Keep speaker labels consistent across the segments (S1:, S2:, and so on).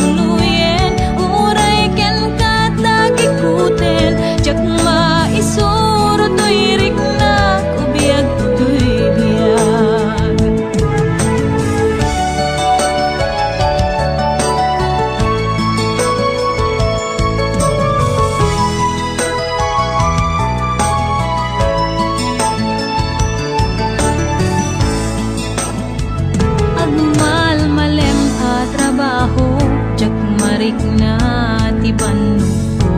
S1: patuluyen, uray ken katagikuten, jak maisuro to'y riknak, ubiyag to'y biyag. Agmal malem a trabaho, jak marik na ti bannuko,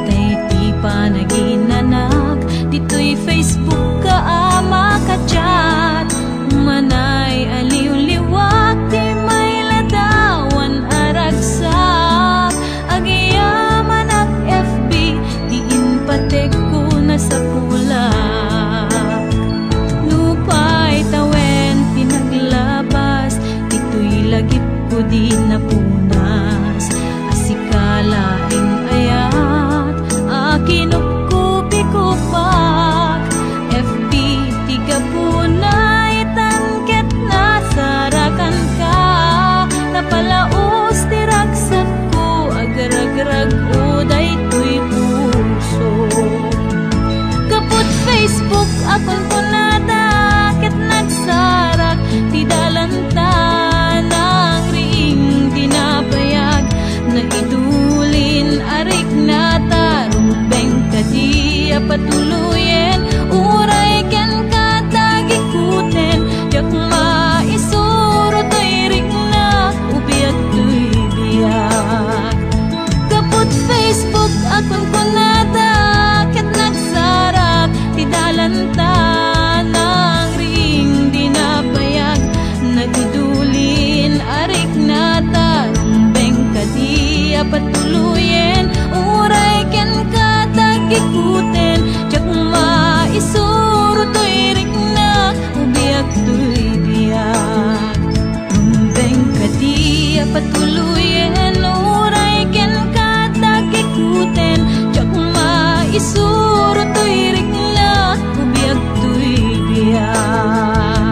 S1: tay ti panaginanak, dito'y Facebook ka ama ka chat, manay aliw-liwak, ti may ladawan aragsak, agiyaman ak FB, di inpatek ko na sa kulak. Nupay tawen pinaglabas, dito'y lagip ko di napunas, asikalaing ayat, akinupkupi ko pak, FB tiga punay tangket na sarakan ka, napalaos tiragsat ko, agar-agrag uday to'y puso. Kaput Facebook akon ko nata, ket nagsarak ti dalanta, nang ring dinapayag, na idulin arik nata, rumbeng kadi patuluyen, uray ken katagikuten, jak maisuro to'y riknak, ubiyag to'y biyag. Kaput Facebook akon ko nata, ket nagsarak ti dalanta, nang ring dinapayag, nagidulin arik nata, rumbeng kadi patuluyen, uray ken katagikuten, jak maisuro to'y riknak, ubiyag to'y biyag. Rumbeng kadi patuluyen, uray ken katagikuten, jak maisuro to'y riknak, ubiyag to'y biyag.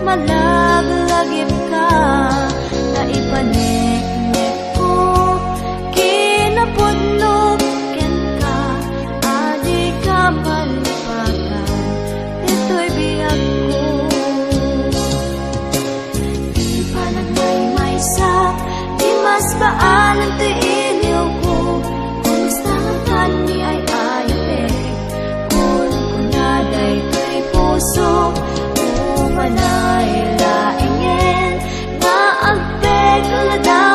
S2: Malaglagip ka, na ipanek-nek ko, kinapudlog ken ka, adi ka malipakan, dito'y biyag ko. Di pa nagmay-maysa, di mas baanan to'y iliw ko, kumusta nga kani ay ayate, kung kunaday to'y puso, manay laingin na agpeg lada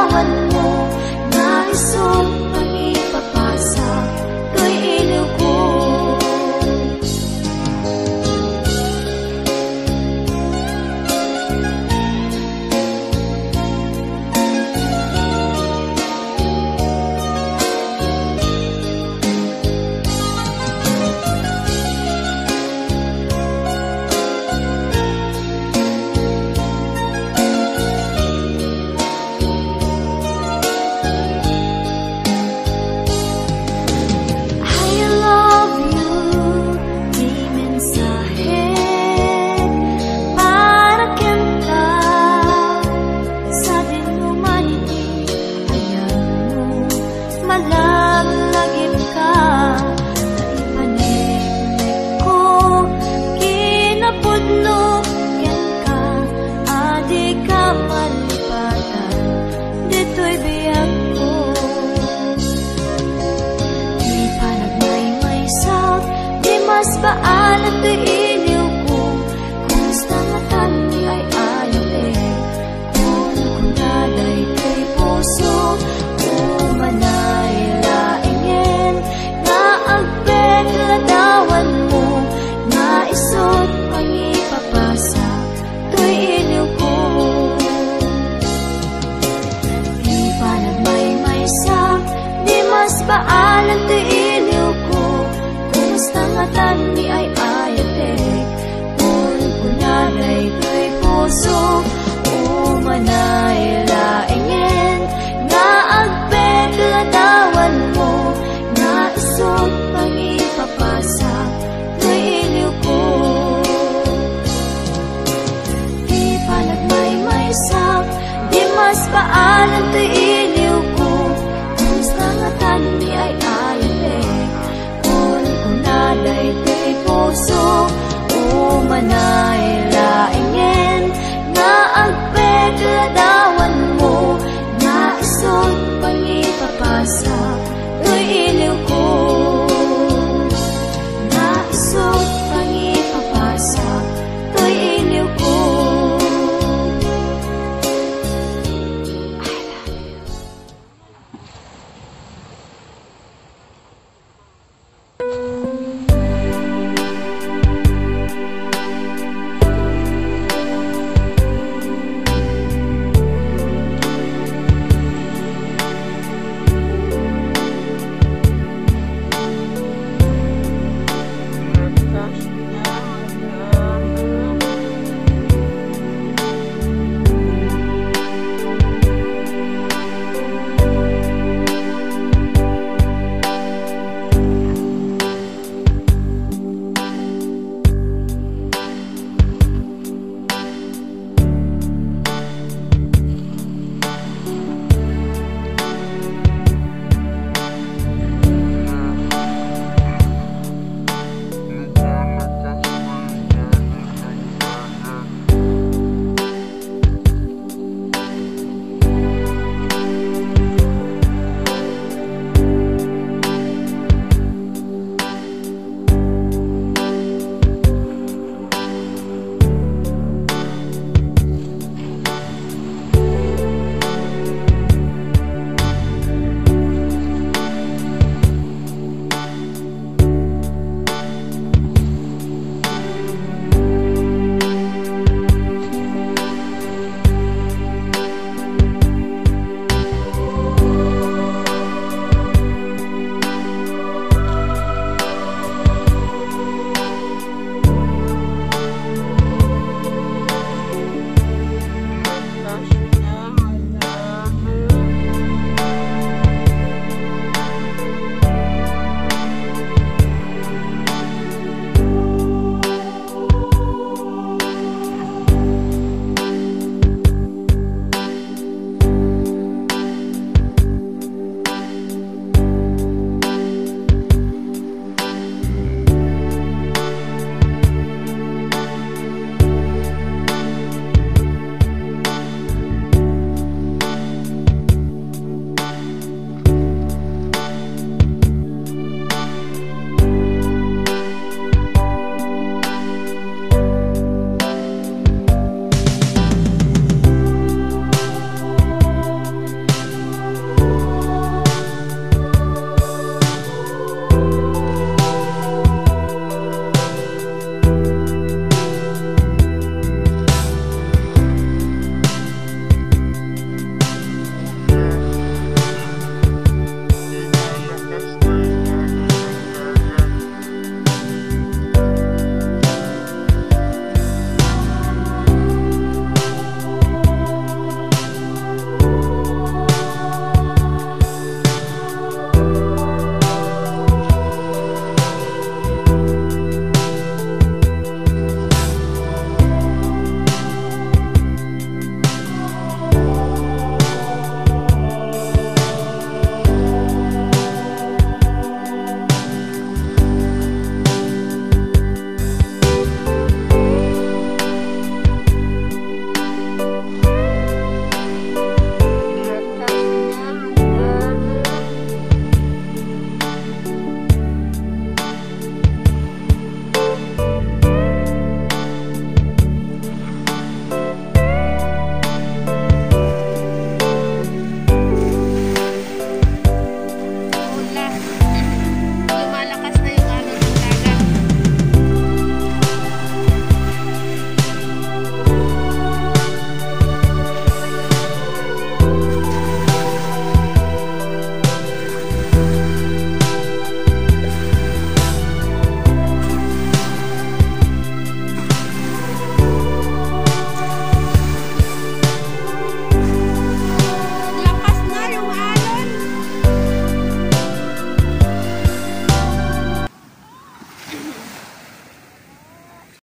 S2: baanan to'y iliw ko. Kumusta nga tani ay ayun kun kunaday ti puso umanay.